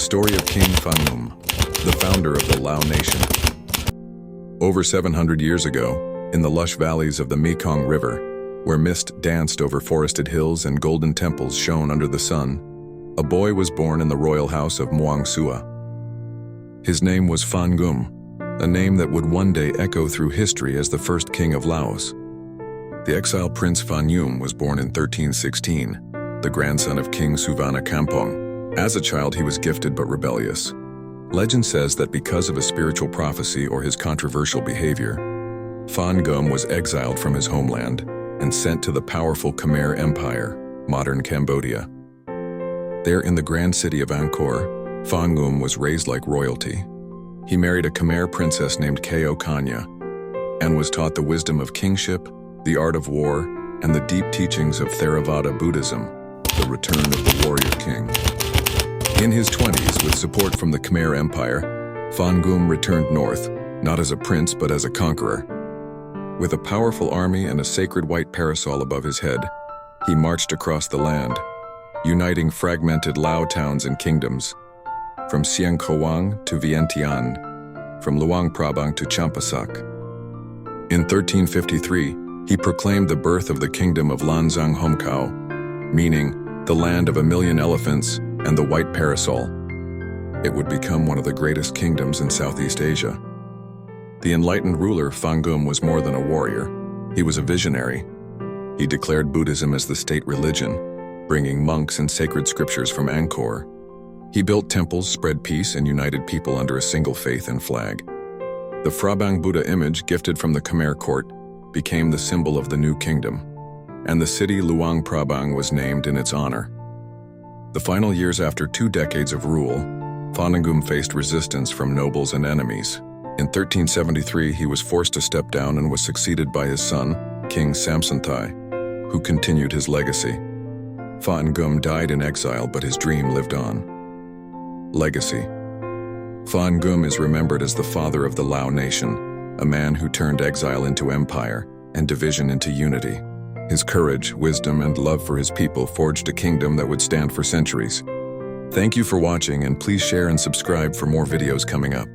story of King Ngum, the founder of the Lao nation. Over 700 years ago, in the lush valleys of the Mekong River, where mist danced over forested hills and golden temples shone under the sun, a boy was born in the royal house of Muang Sua. His name was Ngum, a name that would one day echo through history as the first king of Laos. The exiled Prince Ngum was born in 1316, the grandson of King Suvana Kampong. As a child, he was gifted but rebellious. Legend says that because of a spiritual prophecy or his controversial behavior, Ngum was exiled from his homeland and sent to the powerful Khmer Empire, modern Cambodia. There in the grand city of Angkor, Ngum was raised like royalty. He married a Khmer princess named Keo Kanya and was taught the wisdom of kingship, the art of war, and the deep teachings of Theravada Buddhism, the return of the warrior king. In his 20s, with support from the Khmer Empire, Ngum returned north, not as a prince but as a conqueror. With a powerful army and a sacred white parasol above his head, he marched across the land, uniting fragmented Lao towns and kingdoms, from Siang Khawang to Vientiane, from Luang Prabang to Champasak. In 1353, he proclaimed the birth of the kingdom of Lanzang Homkao, meaning the land of 1,000,000 elephants and the white parasol. It would become one of the greatest kingdoms in Southeast Asia. The enlightened ruler Ngum was more than a warrior. He was a visionary. He declared Buddhism as the state religion, bringing monks and sacred scriptures from Angkor. He built temples, spread peace, and united people under a single faith and flag. The Prabang Buddha image, gifted from the Khmer court, became the symbol of the new kingdom, and the city Luang Prabang was named in its honor. The final years after 2 decades of rule, Ngum faced resistance from nobles and enemies. In 1373, he was forced to step down and was succeeded by his son, King Samsonthai, who continued his legacy. Ngum died in exile, but his dream lived on. Legacy. Ngum is remembered as the father of the Lao nation, a man who turned exile into empire and division into unity. His courage, wisdom, and love for his people forged a kingdom that would stand for centuries. Thank you for watching, and please share and subscribe for more videos coming up.